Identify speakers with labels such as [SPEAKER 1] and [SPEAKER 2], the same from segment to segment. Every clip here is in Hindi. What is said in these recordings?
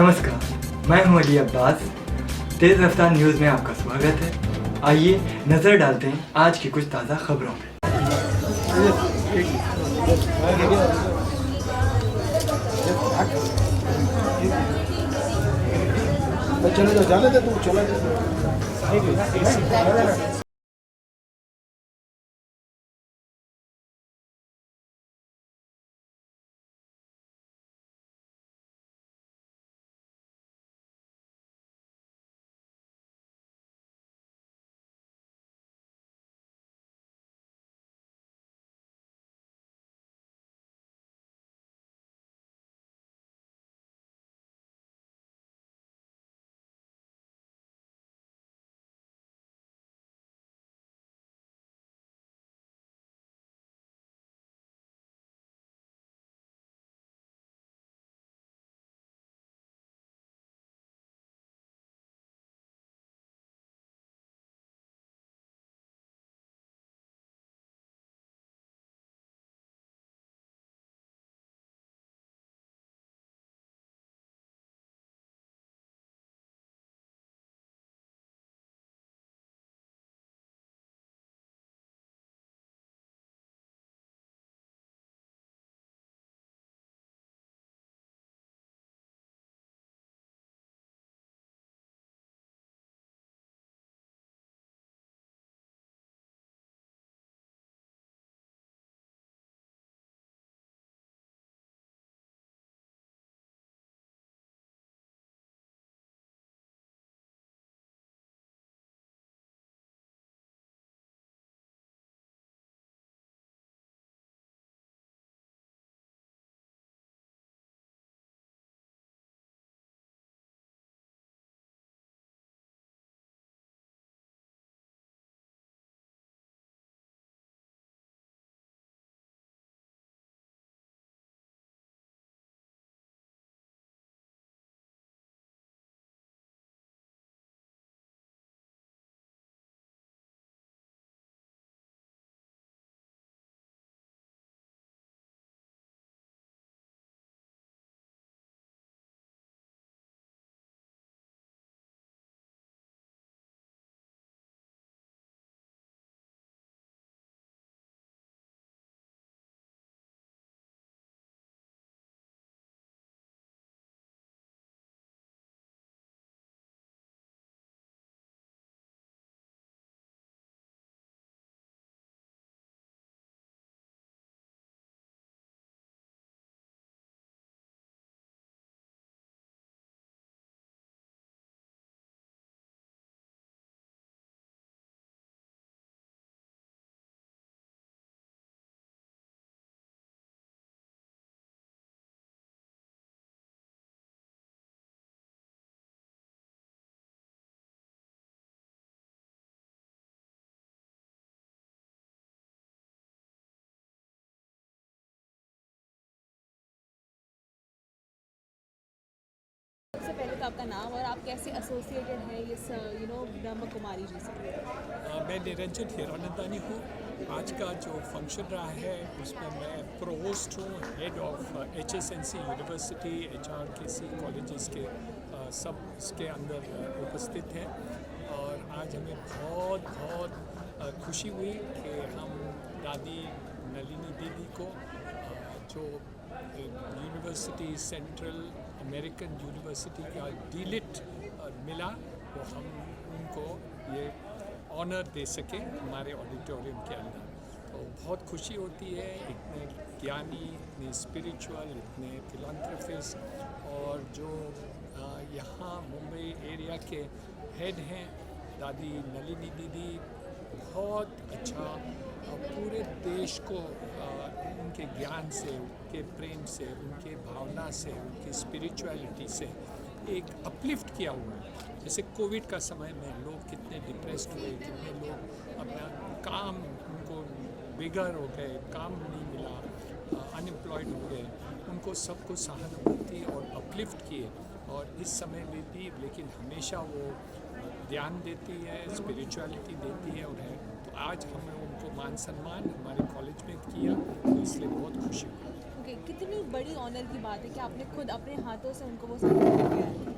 [SPEAKER 1] नमस्कार, मैं हूं अली अब्बास। तेज़ रफ्तार न्यूज़ में आपका स्वागत है। आइए नज़र डालते हैं आज की कुछ ताज़ा खबरों पे।
[SPEAKER 2] चले जाओ, जाने दे तू, चला जा।
[SPEAKER 3] सबसे पहले तो आपका नाम और आप कैसे एसोसिएटेड हैं इस ब्रह्म कुमारी जी से?
[SPEAKER 4] मैं निरंजन हिरानंदानी हूँ। आज का जो फंक्शन रहा है उसमें मैं प्रोवोस्ट हूँ, head of HSNC university HRKC colleges के सब इसके अंदर उपस्थित हैं। और आज हमें बहुत बहुत खुशी हुई कि हम दादी नलिनी दीदी को जो यूनिवर्सिटी सेंट्रल अमेरिकन यूनिवर्सिटी का डीलिट मिला, वो हम उनको ये ऑनर दे सके हमारे ऑडिटोरियम के अंदर। तो बहुत खुशी होती है, इतने ज्ञानी, इतने स्पिरिचुअल, इतने फिलैंथ्रोपिस्ट और जो यहाँ मुंबई एरिया के हेड हैं दादी नलिनी दीदी, बहुत अच्छा पूरे देश को उनके ज्ञान से, उनके प्रेम से, उनके भावना से, उनकी स्पिरिचुअलिटी से एक अपलिफ्ट किया हुआ है। जैसे कोविड का समय में लोग कितने डिप्रेस्ड हुए, कितने लोग अपना काम उनको बेघर हो गए, काम नहीं मिला, अनएम्प्लॉयड हो गए, उनको सबको सहानुभूति और अपलिफ्ट किए। और इस समय में भी लेकिन हमेशा वो ध्यान देती है, स्पिरिचुअलिटी देती है उन्हें। तो आज हमें उनको मान सम्मान हमारे कॉलेज में किया, तो इसलिए बहुत खुशी हुई।
[SPEAKER 3] ओके, कितनी बड़ी ऑनर की बात है कि आपने खुद अपने हाथों से उनको वो सर्टिफिकेट दिया है।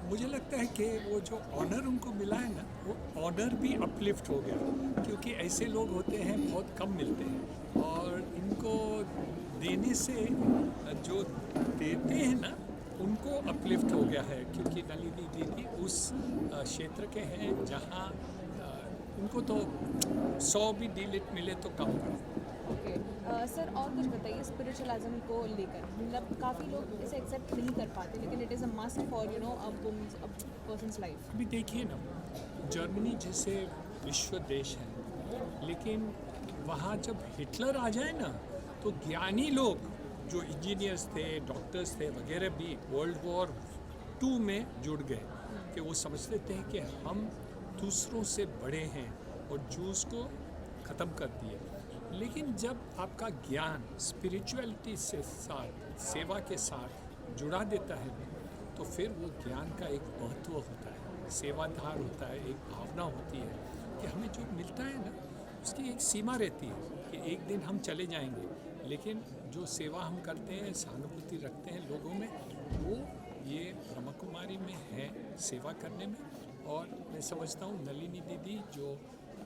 [SPEAKER 4] मुझे लगता है कि वो जो ऑनर उनको मिला है ना, वो ऑनर भी अपलिफ्ट हो गया, क्योंकि ऐसे लोग होते हैं बहुत कम मिलते हैं, और इनको देने से जो देते हैं ना उनको अपलिफ्ट हो गया है, क्योंकि नलिनी दीदी उस क्षेत्र के हैं जहाँ उनको तो 100 भी डिलीट मिले तो कम है।
[SPEAKER 3] ओके सर, और कुछ बताइए स्पिरिचुअलिज्म को लेकर। मतलब काफ़ी लोग इसे एक्सेप्ट नहीं कर पाते, लेकिन it is a must for a persons life.
[SPEAKER 4] अभी देखिए ना, जर्मनी जैसे विश्व देश है, लेकिन वहाँ जब हिटलर आ जाए ना तो ज्ञानी लोग जो इंजीनियर्स थे, डॉक्टर्स थे वगैरह भी वर्ल्ड वॉर 2 में जुड़ गए, कि वो समझते थे कि हम दूसरों से बड़े हैं, और जूस को ख़त्म कर दिए। लेकिन जब आपका ज्ञान स्पिरिचुअलिटी से साथ, सेवा के साथ जुड़ा देता है, तो फिर वो ज्ञान का एक महत्व होता है, सेवाधार होता है, एक भावना होती है कि हमें जो मिलता है ना उसकी एक सीमा रहती है कि एक दिन हम चले जाएंगे, लेकिन जो सेवा हम करते हैं, सहानुभूति रखते हैं लोगों में, वो ये ब्रह्म कुमारी में है, सेवा करने में। और मैं समझता हूँ नलिनी दीदी जो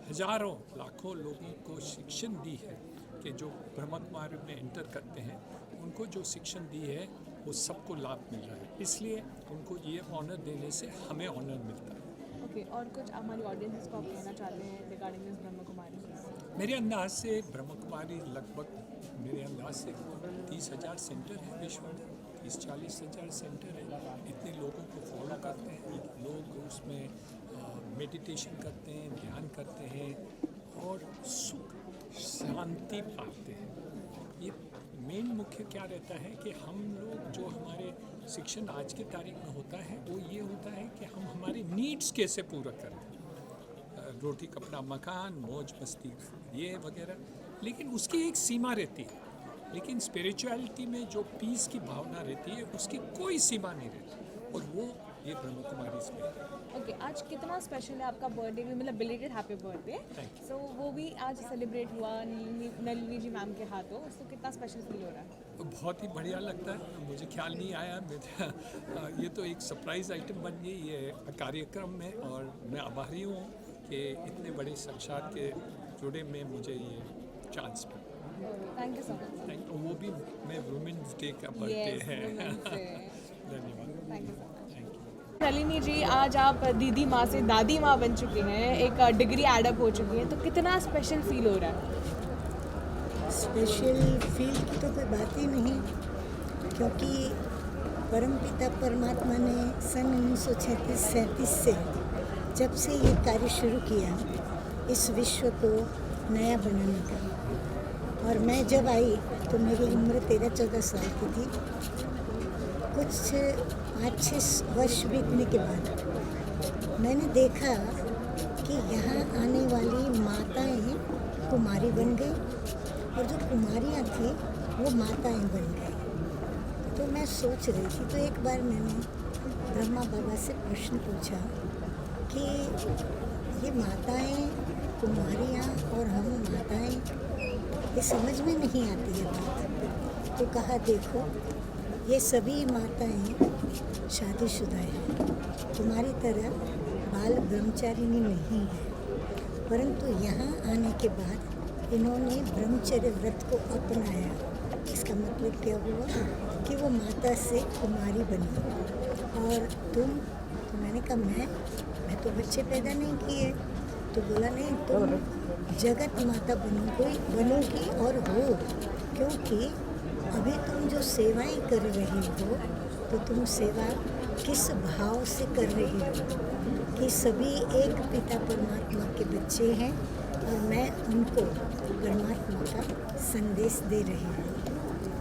[SPEAKER 4] हजारों लाखों लोगों को शिक्षण दी है, कि जो ब्रह्म कुमारी में एंटर करते हैं उनको जो शिक्षण दी है वो सबको लाभ मिल रहा है, इसलिए उनको ये ऑनर देने से हमें ऑनर मिलता है।
[SPEAKER 3] ओके, और कुछ हमारी ऑडियंस को आप कहना चाहते हैं रिगार्डिंग दिस ब्रह्म कुमारी?
[SPEAKER 4] मेरे अंदाज से ब्रह्म कुमारी लगभग, मेरे अंदाज से 30,000 सेंटर है विश्व में, 30-40 हज़ार सेंटर है। इतने लोगों को फॉलो करते हैं लोग, उसमें मेडिटेशन करते हैं, ध्यान करते हैं, और सुख शांति पाते हैं। ये मेन मुख्य क्या रहता है कि हम लोग जो हमारे शिक्षण आज की तारीख में होता है वो ये होता है कि हम हमारे नीड्स कैसे पूरा करें, रोटी कपड़ा मकान मौज मस्ती ये वगैरह, लेकिन उसकी एक सीमा रहती है। लेकिन स्पिरिचुअलिटी में जो पीस की भावना रहती है उसकी कोई सीमा नहीं रहती, और वो ये ब्रह्म कुमारी में है।
[SPEAKER 3] ओके, आज कितना स्पेशल है आपका बर्थडे भी, मतलब बिलेटेड हैप्पी बर्थडे।
[SPEAKER 4] Thank
[SPEAKER 3] सो वो भी आज सेलिब्रेट हुआ नलिनी जी मैम के हाथों, तो कितना स्पेशल फील हो रहा है?
[SPEAKER 4] तो बहुत ही बढ़िया लगता है, मुझे ख्याल नहीं आया, ये तो एक सरप्राइज़ आइटम बन गई ये कार्यक्रम में, और मैं आभारी हूँ कि इतने बड़े साक्षात के जुड़े में मुझे ये चांस मिला।
[SPEAKER 3] Thank you so much.
[SPEAKER 4] वो भी मैं वुमेन्स डे का बर्थडे है। धन्यवाद।
[SPEAKER 3] Thank you so much.
[SPEAKER 4] Thank you.
[SPEAKER 3] Nalini ji, आज आप दीदी माँ से दादी माँ बन चुकी हैं, एक डिग्री एडअप हो चुकी है, तो कितना स्पेशल फील हो रहा है?
[SPEAKER 5] स्पेशल फील की तो कोई बात ही नहीं, क्योंकि परमपिता परमात्मा ने सन 1936-37 से जब से ये कार्य शुरू किया इस विश्व को नया बनाने का, और मैं जब आई तो मेरी उम्र 13-14 साल की थी। कुछ 5-6 वर्ष बीतने के बाद मैंने देखा कि यहाँ आने वाली माताएं कुमारी बन गई, और जो कुमारियाँ थी वो माताएं बन गई। तो मैं सोच रही थी, तो एक बार मैंने ब्रह्मा बाबा से प्रश्न पूछा कि ये माताएं कुमारियाँ और हम माताएं, ये समझ में नहीं आती है बात। तो कहा देखो, ये सभी माताएं शादीशुदा हैं, तुम्हारी तरह बाल ब्रह्मचारिणी नहीं है, परंतु यहाँ आने के बाद इन्होंने ब्रह्मचर्य व्रत को अपनाया। इसका मतलब क्या हुआ कि वो माता से कुमारी बनी। और तुम, तो मैंने कहा मैं तो बच्चे पैदा नहीं किए। तो बोला नहीं, तुम जगत माता बनोगी और हो, क्योंकि अभी तुम जो सेवाएं कर रही हो तो तुम सेवा किस भाव से कर रही हो कि सभी एक पिता परमात्मा के बच्चे हैं, और मैं उनको परमात्मा का संदेश दे रही हूँ।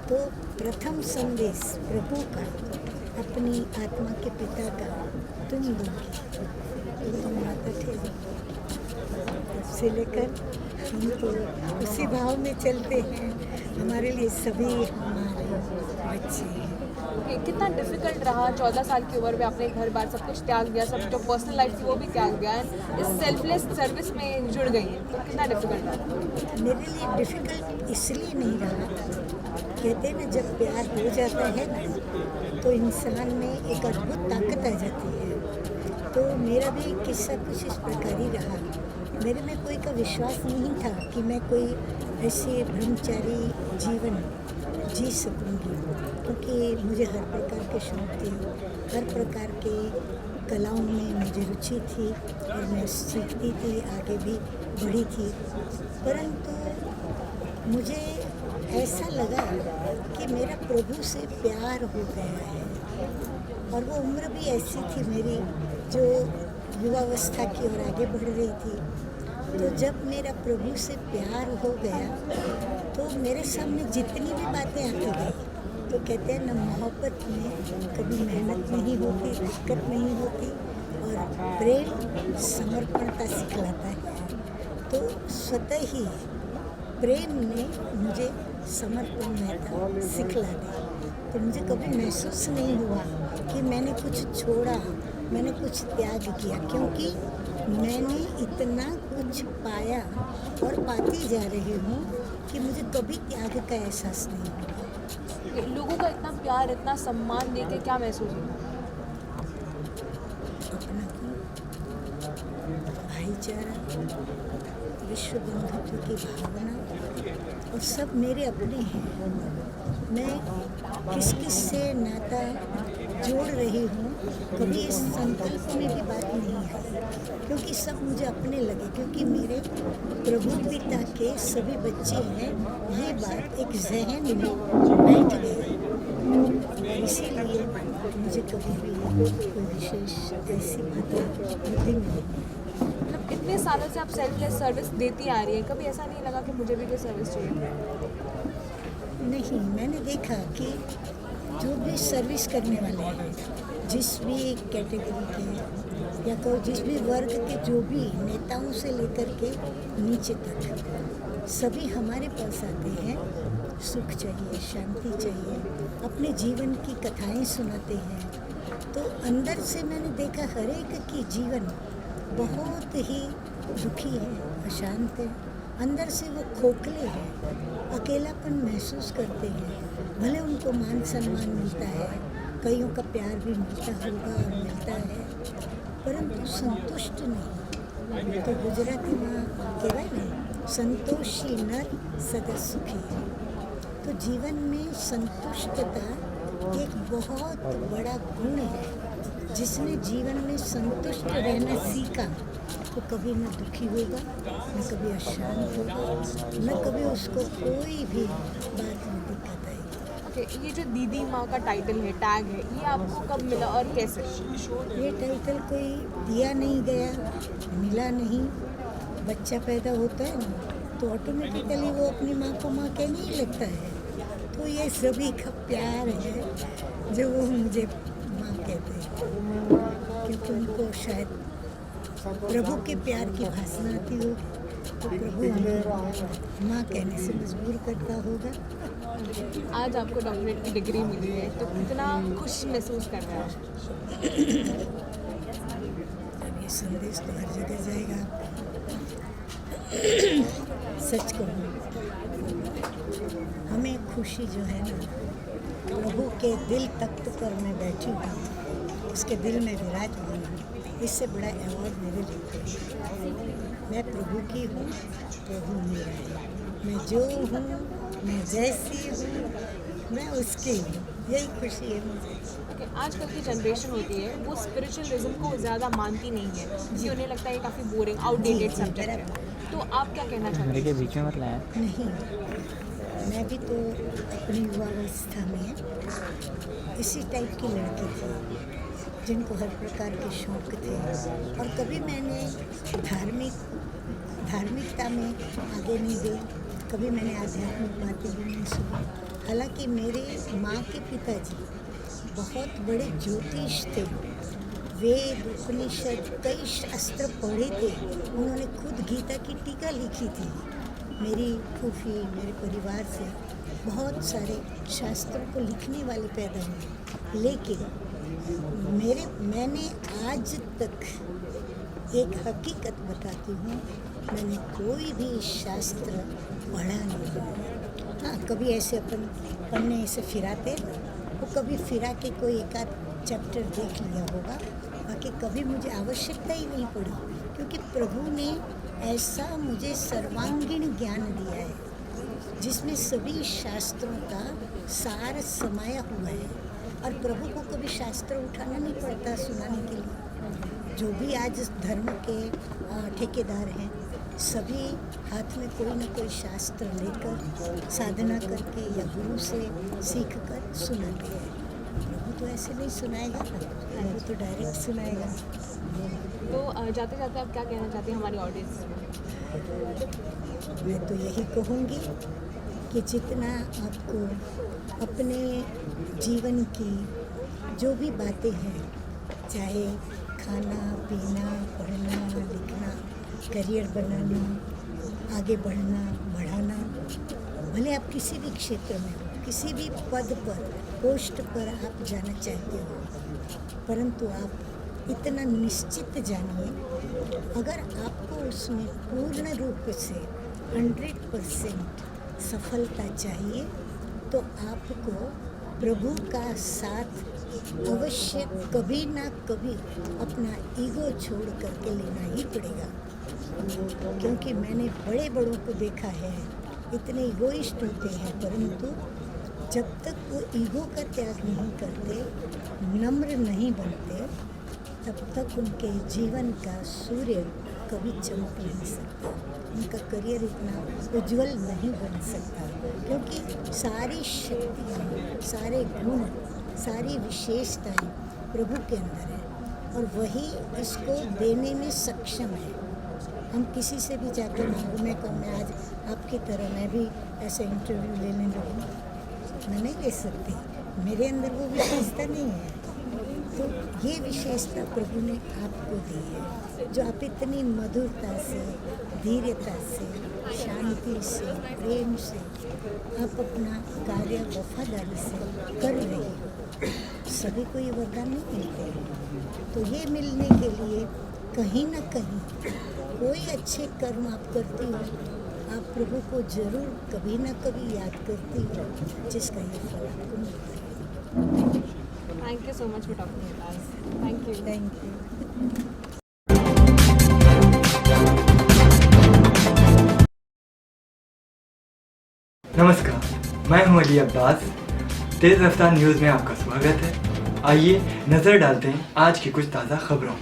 [SPEAKER 5] तो प्रथम संदेश प्रभु का अपनी आत्मा के पिता का तुम दोगी, तो तुम माता ठहरी। तब से लेकर हम तो उसी भाव में चलते हैं, हमारे लिए सभी हमारे बच्चे हैं।
[SPEAKER 3] ओके, कितना डिफिकल्ट रहा 14 साल की उम्र में आपने घर बार सब कुछ त्याग दिया, सब जो पर्सनल लाइफ थी वो भी त्याग दिया एंड इस सेल्फलेस सर्विस में जुड़ गई हैं, तो कितना डिफिकल्ट रहा?
[SPEAKER 5] मेरे लिए डिफ़िकल्ट इसलिए नहीं रहा, कहते हैं ना जब प्यार हो जाता है ना तो इंसान में एक अद्भुत ताकत आ जाती है। तो मेरा भी किस्सा कुछ इस प्रकार ही रहा। मेरे में कोई का विश्वास नहीं था कि मैं कोई ऐसे ब्रह्मचारी जीवन जी सकूंगी, क्योंकि मुझे हर प्रकार के शौक थे, हर प्रकार के कलाओं में मुझे रुचि थी और मैं सीखती थी, आगे भी बढ़ी थी। परंतु मुझे ऐसा लगा कि मेरा प्रभु से प्यार हो गया है, और वो उम्र भी ऐसी थी मेरी जो युवावस्था की ओर आगे बढ़ रही थी। तो जब मेरा प्रभु से प्यार हो गया तो मेरे सामने जितनी भी बातें आती गई, तो कहते हैं ना मोहब्बत में कभी मेहनत नहीं होती, दिक्कत नहीं होती, और प्रेम समर्पणता सिखलाता है। तो स्वतः ही प्रेम ने मुझे समर्पणता सिखला दी। तो मुझे कभी महसूस नहीं हुआ कि मैंने कुछ छोड़ा, मैंने कुछ त्याग किया, क्योंकि मैंने इतना कुछ पाया और पाती जा रही हूँ कि मुझे कभी त्याग का एहसास नहीं हुआ।
[SPEAKER 3] लोगों का इतना प्यार, इतना सम्मान देके क्या महसूस हुआ?
[SPEAKER 5] अपना भाईचारा, विश्व बंधुत्व की भावना, और सब मेरे अपने हैं। मैं किस किस से नाता जोड़ रही हूँ, कभी इस संकल्प में भी बात नहीं है, क्योंकि सब मुझे अपने लगे, क्योंकि मेरे प्रभु पिता के सभी बच्चे हैं, ये बात एक जहन में बैठ गई। इसीलिए मुझे कभी भी कोई विशेष ऐसी बातें बुद्धि में नहीं।
[SPEAKER 3] मतलब इतने सालों से आप सेल्फलेस सर्विस देती आ रही है, कभी ऐसा नहीं लगा कि मुझे भी कोई सर्विस चाहिए?
[SPEAKER 5] नहीं, मैंने देखा कि जो भी सर्विस करने वाले हैं, जिस भी कैटेगरी के या कहो जिस भी वर्ग के, जो भी नेताओं से लेकर के नीचे तक, सभी हमारे पास आते हैं। सुख चाहिए, शांति चाहिए, अपने जीवन की कथाएं सुनाते हैं। तो अंदर से मैंने देखा हर एक की जीवन बहुत ही दुखी है, अशांत है, अंदर से वो खोखले हैं, अकेलापन महसूस करते हैं। भले उनको मान सम्मान मिलता है, कईयों का प्यार भी मिलता होगा और मिलता है, परंतु संतुष्ट नहीं। तो गुजराती में कहेवाय ने संतोषी नर सदा सुखी है। तो जीवन में संतुष्टता एक बहुत बड़ा गुण है। जिसने जीवन में संतुष्ट रहना सीखा तो कभी न दुखी होगा, न कभी अशांत होगा, न कभी उसको कोई भी बात में दिक्कत आएगी।
[SPEAKER 3] ओके, ये जो दीदी माँ का टाइटल है, टैग है, ये आपको कब मिला और कैसे?
[SPEAKER 5] ये टाइटल कोई दिया नहीं गया, मिला नहीं। बच्चा पैदा होता है ना, तो ऑटोमेटिकली वो अपनी माँ को माँ कहने ही लगता है। तो ये सभी का प्यार है जो वो मुझे माँ कहते हैं, क्योंकि उनको शायद प्रभु के प्यार की भाषा आती होगी, तो प्रभु हमको माँ कहने से मजबूर करता होगा।
[SPEAKER 3] आज आपको डॉक्टरेट की डिग्री मिली है, तो कितना खुश महसूस कर रहे हैं?
[SPEAKER 5] अब ये संदेश तो हर जगह जाएगा। सच कहूँ, हमें खुशी जो है ना, प्रभु के दिल तख्त पर मैं बैठी हूँ, उसके दिल में विराजमान हूँ। इससे बड़ा अवार्ड मेरे लिए कोई नहीं। मैं प्रभु की हूँ, प्रभु मेरा है। मैं जो हूँ, मैं जैसी हूँ, मैं उसकी हूँ। यही खुशी है मुझे।
[SPEAKER 3] Okay, आजकल की जनरेशन होती है वो स्पिरिचुअलिज्म को ज़्यादा मानती नहीं है, क्योंकि उन्हें लगता है ये काफ़ी बोरिंग, आउटडेटेड सब्जेक्ट है। तो आप क्या कहना चाहते हैं?
[SPEAKER 6] मेरे के बीच में मत लाया।
[SPEAKER 5] नहीं, मैं भी तो अपनी युवावस्था में इसी टाइप की लड़की थी जिनको हर प्रकार के शौक थे, और कभी मैंने धार्मिकता में आगे नहीं गई, कभी मैंने आध्यात्मिक बातें भी नहीं सुनी। हालांकि मेरे माँ के पिताजी बहुत बड़े ज्योतिष थे, वेद उपनिषद कई शास्त्र पढ़े थे, उन्होंने खुद गीता की टीका लिखी थी। मेरी फूफी मेरे परिवार से बहुत सारे शास्त्रों को लिखने वाले पैदा हुए, लेकिन मैंने आज तक एक हकीकत बताती हूँ, मैंने कोई भी शास्त्र पढ़ा नहीं। हाँ, कभी ऐसे अपन पढ़ने से फिराते, वो कभी फिरा के कोई एक आध चैप्टर देख लिया होगा, बाकी कभी मुझे आवश्यकता ही नहीं पड़ी, क्योंकि प्रभु ने ऐसा मुझे सर्वांगीण ज्ञान दिया है जिसमें सभी शास्त्रों का सार समाया हुआ है, और प्रभु को कभी शास्त्र उठाना नहीं पड़ता सुनाने के लिए। जो भी आज धर्म के ठेकेदार हैं, सभी हाथ में कोई ना कोई शास्त्र लेकर साधना करके या गुरु से सीख कर सुनाते हैं। प्रभु तो ऐसे नहीं सुनाएगा, प्रभु तो डायरेक्ट सुनाएगा।
[SPEAKER 3] तो जाते जाते आप क्या कहना चाहते हैं हमारी ऑडियंस में?
[SPEAKER 5] मैं तो यही कहूँगी कि जितना आपको अपने जीवन की जो भी बातें हैं, चाहे खाना पीना, पढ़ना लिखना, करियर बनाना, आगे बढ़ना बढ़ाना, भले आप किसी भी क्षेत्र में हो, किसी भी पद पर पोस्ट पर आप जाना चाहते हो, परंतु आप इतना निश्चित जानिए, अगर आपको उसमें पूर्ण रूप से 100% सफलता चाहिए तो आपको प्रभु का साथ अवश्य कभी ना कभी अपना ईगो छोड़ करके लेना ही पड़ेगा। क्योंकि मैंने बड़े बड़ों को देखा है, इतने ईगोइस्ट होते हैं, परंतु जब तक वो ईगो का त्याग नहीं करते, नम्र नहीं बनते, तब तक उनके जीवन का सूर्य कभी चमक नहीं सकता, उनका करियर इतना उज्जवल नहीं बन सकता, क्योंकि सारी शक्तियाँ, सारे गुण, सारी विशेषताएं प्रभु के अंदर है और वही इसको देने में सक्षम है। हम किसी से भी जाकर मांगो, मैं कहूँ मैं आज आपकी तरह मैं भी ऐसे इंटरव्यू लेने लगूँ, मैं नहीं ले सकती, मेरे अंदर वो विशेषता नहीं है। तो ये विशेषता प्रभु ने आपको दी है, जो आप इतनी मधुरता से, धीरता से, शांति से, प्रेम से आप अपना कार्य वफादारी से कर रहे हो। सभी को ये वरदान नहीं मिलते हैं, तो ये मिलने के लिए कहीं ना कहीं कोई अच्छे कर्म आप करती हो, आप प्रभु को जरूर कभी ना कभी याद करती हो, जिसका ये फल आपको मिलता है।
[SPEAKER 3] Thank you so much for talking with us. Thank you.
[SPEAKER 5] Thank you.
[SPEAKER 1] नमस्कार, मैं हूं अली अब्बास। तेज़ रफ्तार न्यूज़ में आपका स्वागत है। आइए नज़र डालते हैं आज की कुछ ताज़ा खबरों।